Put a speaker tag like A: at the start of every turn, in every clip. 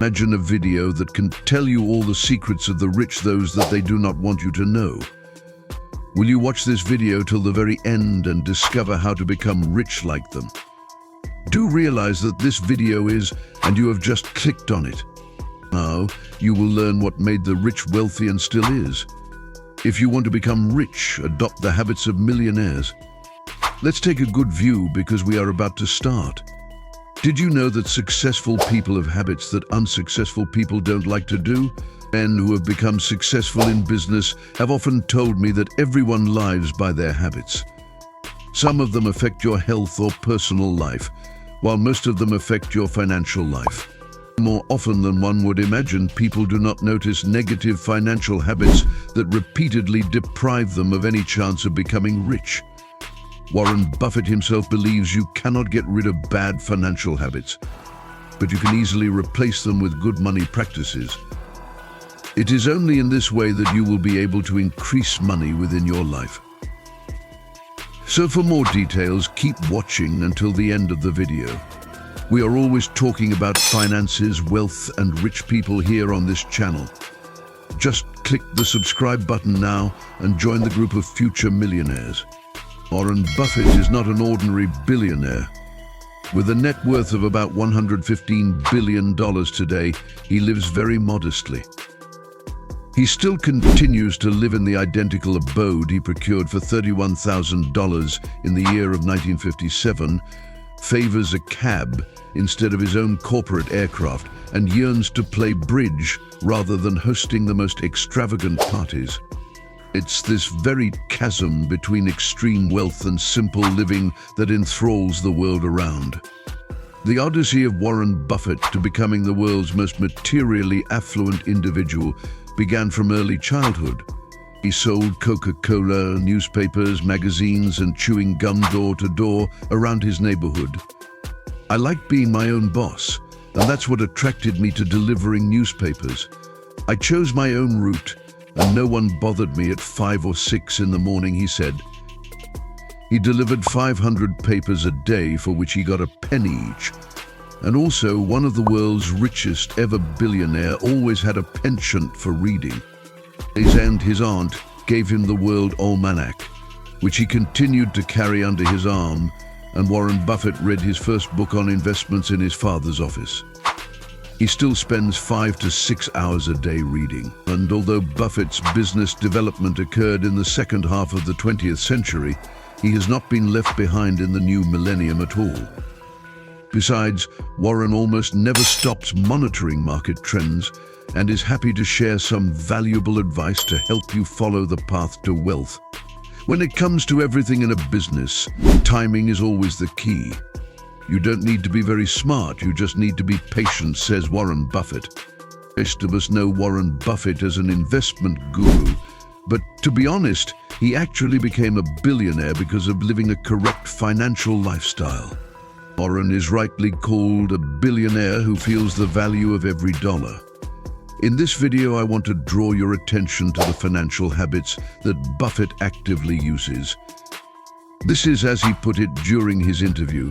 A: Imagine a video that can tell you all the secrets of the rich, those that they do not want you to know. Will you watch this video till the very end and discover how to become rich like them? Do realize that this video is, and you have just clicked on it. Now, you will learn what made the rich wealthy and still is. If you want to become rich, adopt the habits of millionaires. Let's take a good view because we are about to start. Did you know that successful people have habits that unsuccessful people don't like to do? Men who have become successful in business have often told me that everyone lives by their habits. Some of them affect your health or personal life, while most of them affect your financial life. More often than one would imagine, people do not notice negative financial habits that repeatedly deprive them of any chance of becoming rich. Warren Buffett himself believes you cannot get rid of bad financial habits, but you can easily replace them with good money practices. It is only in this way that you will be able to increase money within your life. So for more details, keep watching until the end of the video. We are always talking about finances, wealth, and rich people here on this channel. Just click the subscribe button now and join the group of future millionaires. Warren Buffett is not an ordinary billionaire. With a net worth of about $115 billion today, he lives very modestly. He still continues to live in the identical abode he procured for $31,000 in the year of 1957, favors a cab instead of his own corporate aircraft, and yearns to play bridge rather than hosting the most extravagant parties. It's this very chasm between extreme wealth and simple living that enthralls the world around. The odyssey of Warren Buffett to becoming the world's most materially affluent individual began from early childhood. He sold Coca-Cola, newspapers, magazines, and chewing gum door to door around his neighborhood. I liked being my own boss, and that's what attracted me to delivering newspapers. I chose my own route, and no one bothered me at 5 or 6 in the morning, he said. He delivered 500 papers a day for which he got a penny each. And also, one of the world's richest ever billionaire always had a penchant for reading. His aunt gave him the World Almanac, which he continued to carry under his arm, and Warren Buffett read his first book on investments in his father's office. He still spends 5 to 6 hours a day reading, and although Buffett's business development occurred in the second half of the 20th century, he has not been left behind in the new millennium at all. Besides, Warren almost never stops monitoring market trends and is happy to share some valuable advice to help you follow the path to wealth. When it comes to everything in a business, timing is always the key. You don't need to be very smart, you just need to be patient, says Warren Buffett. Most of us know Warren Buffett as an investment guru, but to be honest, he actually became a billionaire because of living a correct financial lifestyle. Warren is rightly called a billionaire who feels the value of every dollar. In this video, I want to draw your attention to the financial habits that Buffett actively uses. This is, as he put it during his interview,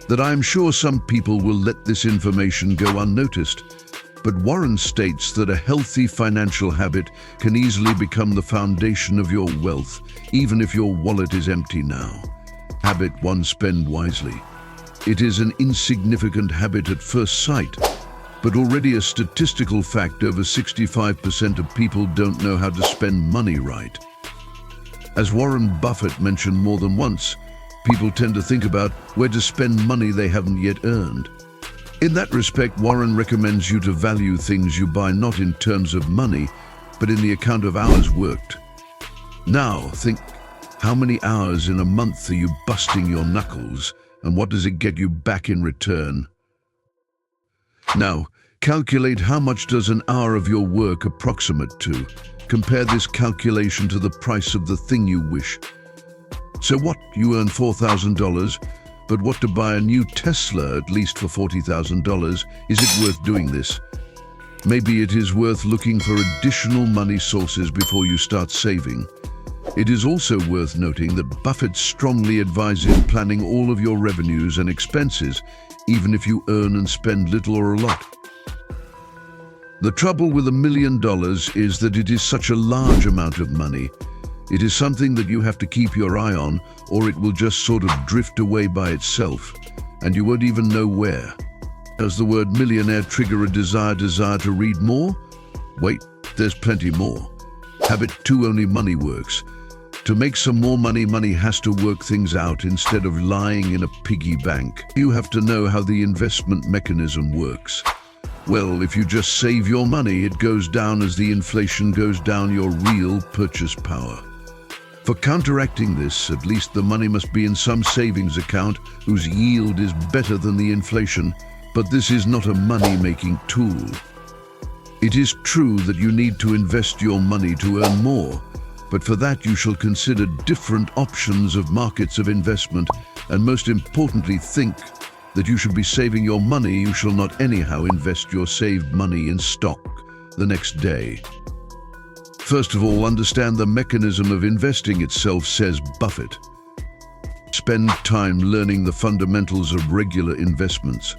A: that I am sure some people will let this information go unnoticed, but Warren states that a healthy financial habit can easily become the foundation of your wealth, even if your wallet is empty now. Habit 1: spend wisely. It is an insignificant habit at first sight, but already a statistical fact: over 65% of people don't know how to spend money right. As Warren Buffett mentioned more than once, people tend to think about where to spend money they haven't yet earned. In that respect, Warren recommends you to value things you buy not in terms of money, but in the account of hours worked. Now, think, how many hours in a month are you busting your knuckles, and what does it get you back in return? Now, calculate how much does an hour of your work approximate to. Compare this calculation to the price of the thing you wish. So what, you earn $4,000, but what to buy a new Tesla at least for $40,000? Is it worth doing this? Maybe it is worth looking for additional money sources before you start saving. It is also worth noting that Buffett strongly advises planning all of your revenues and expenses, even if you earn and spend little or a lot. The trouble with $1 million is that it is such a large amount of money. It is something that you have to keep your eye on, or it will just sort of drift away by itself, and you won't even know where. Does the word millionaire trigger a desire to read more? Wait, there's plenty more. Habit 2: only money works. To make some more money, money has to work things out instead of lying in a piggy bank. You have to know how the investment mechanism works. Well, if you just save your money, it goes down as the inflation goes down your real purchase power. For counteracting this, at least the money must be in some savings account whose yield is better than the inflation, but this is not a money-making tool. It is true that you need to invest your money to earn more, but for that you shall consider different options of markets of investment, and most importantly think that you should be saving your money. You shall not anyhow invest your saved money in stock the next day. First of all, understand the mechanism of investing itself, says Buffett. Spend time learning the fundamentals of regular investments.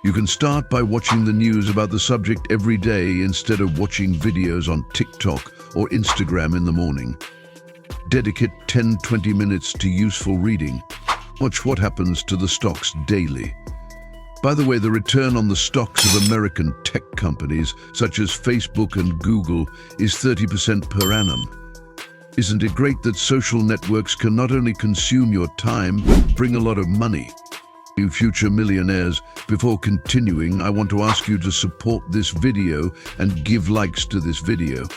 A: You can start by watching the news about the subject every day instead of watching videos on TikTok or Instagram in the morning. Dedicate 10-20 minutes to useful reading. Watch what happens to the stocks daily. By the way, the return on the stocks of American tech companies such as Facebook and Google is 30% per annum. Isn't it great that social networks can not only consume your time but bring a lot of money? You future millionaires, before continuing, I want to ask you to support this video and give likes to this video.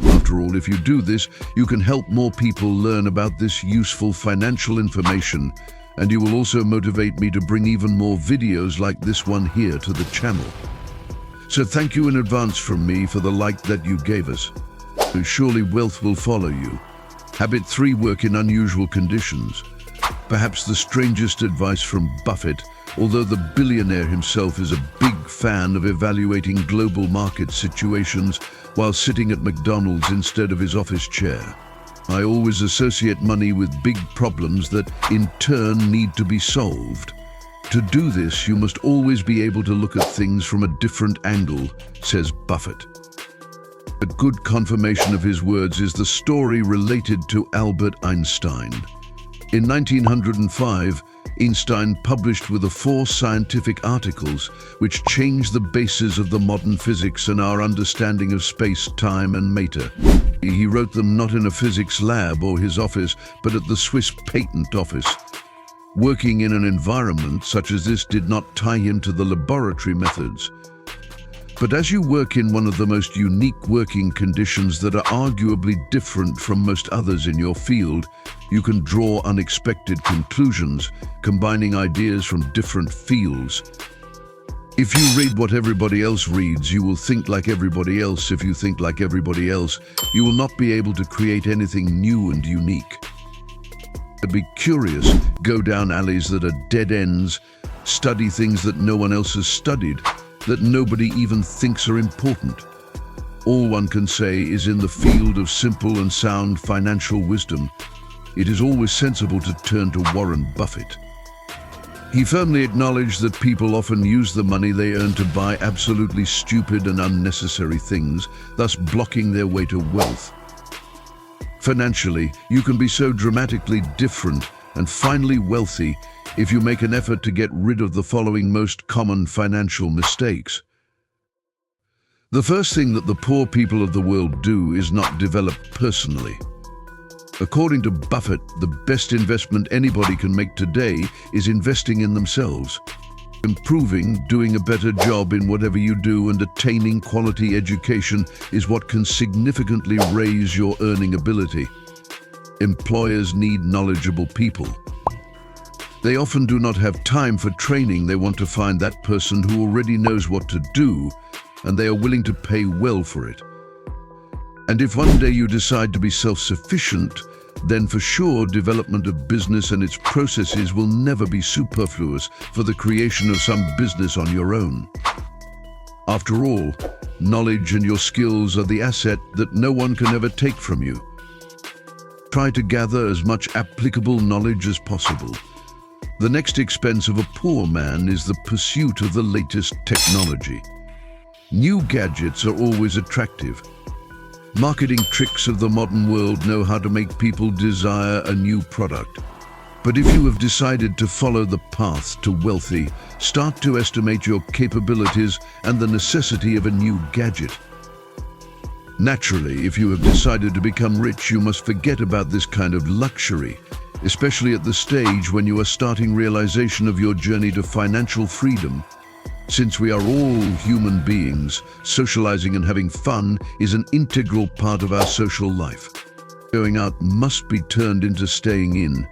A: After all, if you do this, you can help more people learn about this useful financial information, and you will also motivate me to bring even more videos like this one here to the channel. So thank you in advance from me for the like that you gave us. Surely wealth will follow you. Habit 3: work in unusual conditions. Perhaps the strangest advice from Buffett, although the billionaire himself is a big fan of evaluating global market situations while sitting at McDonald's instead of his office chair. I always associate money with big problems that, in turn, need to be solved. To do this, you must always be able to look at things from a different angle, says Buffett. A good confirmation of his words is the story related to Albert Einstein. In 1905, Einstein published with 4 scientific articles which changed the basis of the modern physics and our understanding of space, time, and matter. He wrote them not in a physics lab or his office, but at the Swiss Patent Office. Working in an environment such as this did not tie him to the laboratory methods. But as you work in one of the most unique working conditions that are arguably different from most others in your field, you can draw unexpected conclusions, combining ideas from different fields. If you read what everybody else reads, you will think like everybody else. If you think like everybody else, you will not be able to create anything new and unique. Be curious, go down alleys that are dead ends, study things that no one else has studied, that nobody even thinks are important. All one can say is, in the field of simple and sound financial wisdom, it is always sensible to turn to Warren Buffett. He firmly acknowledged that people often use the money they earn to buy absolutely stupid and unnecessary things, thus blocking their way to wealth. Financially, you can be so dramatically different and finally wealthy if you make an effort to get rid of the following most common financial mistakes. The first thing that the poor people of the world do is not develop personally. According to Buffett, the best investment anybody can make today is investing in themselves. Improving, doing a better job in whatever you do, and attaining quality education is what can significantly raise your earning ability. Employers need knowledgeable people. They often do not have time for training. They want to find that person who already knows what to do, and they are willing to pay well for it. And if one day you decide to be self-sufficient, then for sure development of business and its processes will never be superfluous for the creation of some business on your own. After all, knowledge and your skills are the asset that no one can ever take from you. Try to gather as much applicable knowledge as possible. The next expense of a poor man is the pursuit of the latest technology. New gadgets are always attractive. Marketing tricks of the modern world know how to make people desire a new product. But if you have decided to follow the path to wealthy, start to estimate your capabilities and the necessity of a new gadget. Naturally, if you have decided to become rich, you must forget about this kind of luxury, especially at the stage when you are starting realization of your journey to financial freedom. Since we are all human beings, socializing and having fun is an integral part of our social life. Going out must be turned into staying in.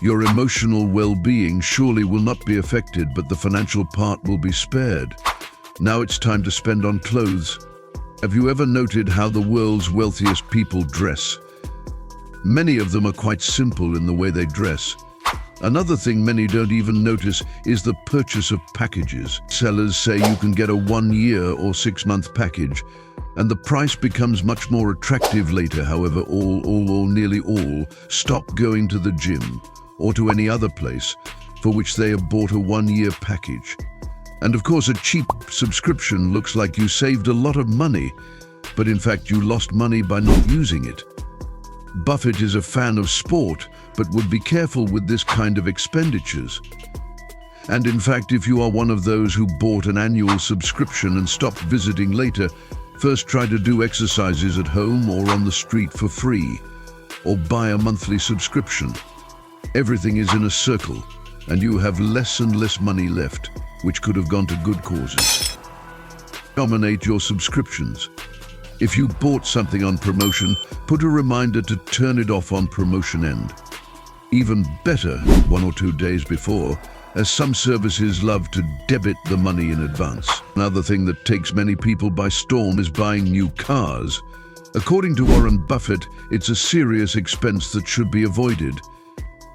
A: Your emotional well-being surely will not be affected, but the financial part will be spared. Now it's time to spend on clothes. Have you ever noted how the world's wealthiest people dress? Many of them are quite simple in the way they dress. Another thing many don't even notice is the purchase of packages. Sellers say you can get a 1-year or 6-month package, and the price becomes much more attractive later. However, all or nearly all stop going to the gym or to any other place for which they have bought a 1-year package. And of course, a cheap subscription looks like you saved a lot of money, but in fact you lost money by not using it. Buffett is a fan of sport, but would be careful with this kind of expenditures. And in fact, if you are one of those who bought an annual subscription and stopped visiting later, first try to do exercises at home or on the street for free, or buy a monthly subscription. Everything is in a circle, and you have less and less money left, which could have gone to good causes. Dominate your subscriptions. If you bought something on promotion, put a reminder to turn it off on promotion end. Even better, 1 or 2 days before, as some services love to debit the money in advance. Another thing that takes many people by storm is buying new cars. According to Warren Buffett, it's a serious expense that should be avoided.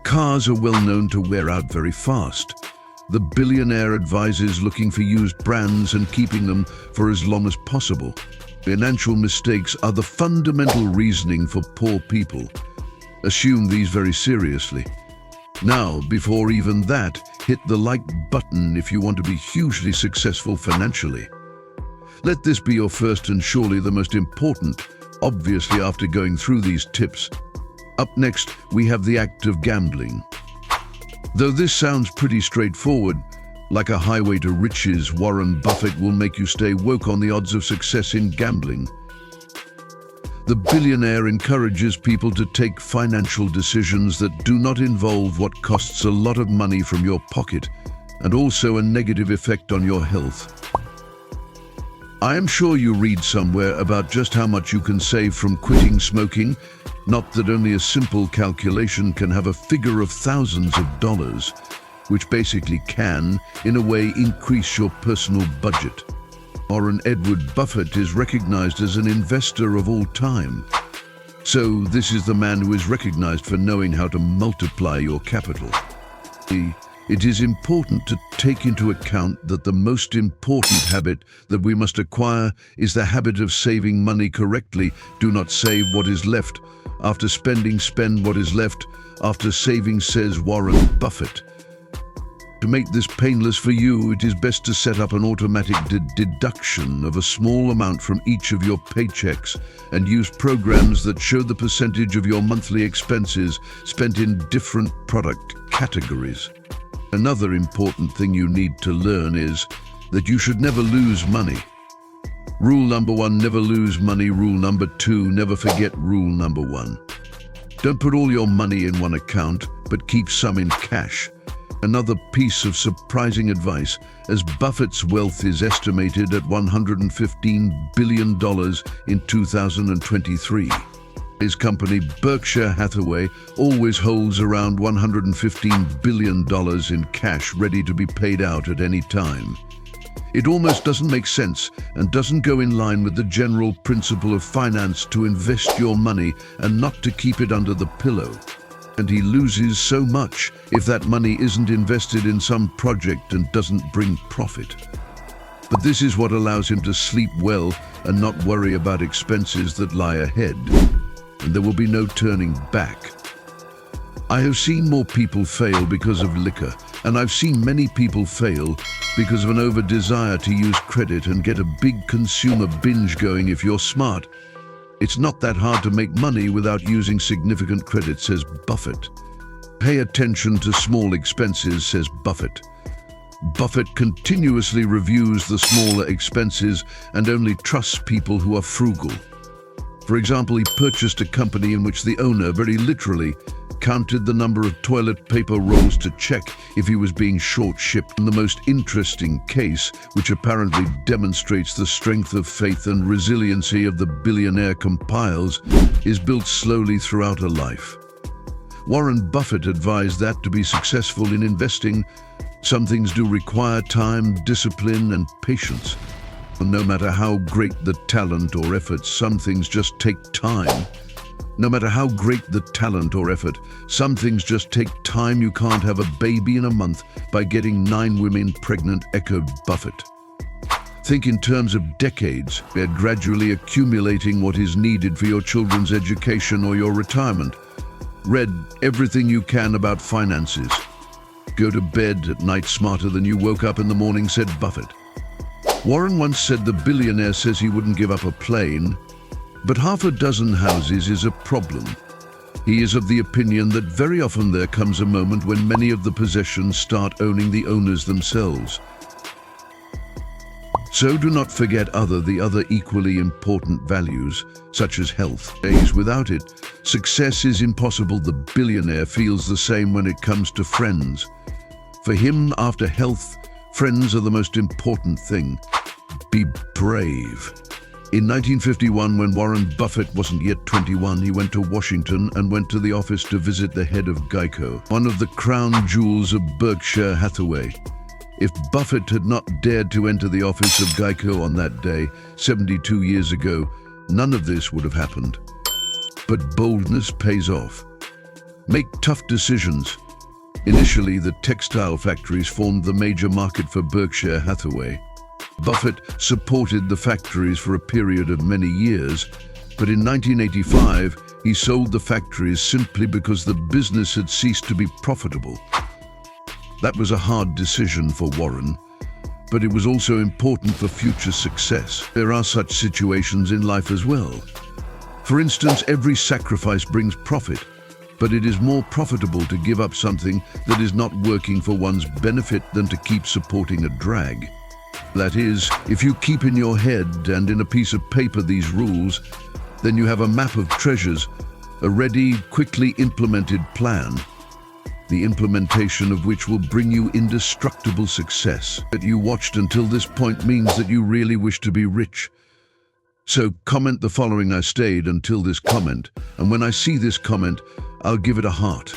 A: Cars are well known to wear out very fast. The billionaire advises looking for used brands and keeping them for as long as possible. Financial mistakes are the fundamental reasoning for poor people. Assume these very seriously. Now, before even that, hit the like button if you want to be hugely successful financially. Let this be your first and surely the most important, obviously after going through these tips. Up next, we have the act of gambling. Though this sounds pretty straightforward, like a highway to riches, Warren Buffett will make you stay woke on the odds of success in gambling. The billionaire encourages people to take financial decisions that do not involve what costs a lot of money from your pocket and also a negative effect on your health. I am sure you read somewhere about just how much you can save from quitting smoking, not that only a simple calculation can have a figure of thousands of dollars, which basically can, in a way, increase your personal budget. Warren Edward Buffett is recognized as an investor of all time. So this is the man who is recognized for knowing how to multiply your capital. It is important to take into account that the most important habit that we must acquire is the habit of saving money correctly. Do not save what is left. After spending, spend what is left. After saving, says Warren Buffett. To make this painless for you, it is best to set up an automatic deduction of a small amount from each of your paychecks and use programs that show the percentage of your monthly expenses spent in different product categories. Another important thing you need to learn is that you should never lose money. Rule number 1, never lose money. Rule number 2, never forget rule number 1. Don't put all your money in one account, but keep some in cash. Another piece of surprising advice, as Buffett's wealth is estimated at $115 billion in 2023. His company, Berkshire Hathaway, always holds around $115 billion in cash ready to be paid out at any time. It almost doesn't make sense and doesn't go in line with the general principle of finance to invest your money and not to keep it under the pillow. And he loses so much if that money isn't invested in some project and doesn't bring profit. But this is what allows him to sleep well and not worry about expenses that lie ahead. And there will be no turning back. I have seen more people fail because of liquor, and I've seen many people fail because of an over-desire to use credit and get a big consumer binge going. If you're smart, it's not that hard to make money without using significant credit, says Buffett. Pay attention to small expenses, says Buffett. Buffett continuously reviews the smaller expenses and only trusts people who are frugal. For example, he purchased a company in which the owner very literally counted the number of toilet paper rolls to check if he was being short-shipped. And the most interesting case, which apparently demonstrates the strength of faith and resiliency of the billionaire, compiles, is built slowly throughout a life. Warren Buffett advised that to be successful in investing, some things do require time, discipline, and patience. No matter how great the talent or effort, some things just take time. No matter how great the talent or effort, some things just take time. You can't have a baby in a month by getting 9 women pregnant, echoed Buffett. Think in terms of decades. They're gradually accumulating what is needed for your children's education or your retirement. Read everything you can about finances. Go to bed at night smarter than you woke up in the morning, said Buffett. Warren once said the billionaire says he wouldn't give up a plane, but half a dozen houses is a problem. He is of the opinion that very often there comes a moment when many of the possessions start owning the owners themselves. So do not forget the other equally important values, such as health. Without it, success is impossible. The billionaire feels the same when it comes to friends. For him, after health, friends are the most important thing. Be brave. In 1951, when Warren Buffett wasn't yet 21, he went to Washington and went to the office to visit the head of Geico, one of the crown jewels of Berkshire Hathaway. If Buffett had not dared to enter the office of Geico on that day, 72 years ago, none of this would have happened. But boldness pays off. Make tough decisions. Initially, the textile factories formed the major market for Berkshire Hathaway. Buffett supported the factories for a period of many years, but in 1985, he sold the factories simply because the business had ceased to be profitable. That was a hard decision for Warren, but it was also important for future success. There are such situations in life as well. For instance, every sacrifice brings profit, but it is more profitable to give up something that is not working for one's benefit than to keep supporting a drag. That is, if you keep in your head and in a piece of paper these rules, then you have a map of treasures, a ready, quickly implemented plan, the implementation of which will bring you indestructible success. That you watched until this point means that you really wish to be rich. So comment the following: I stayed until this comment, and when I see this comment, I'll give it a heart.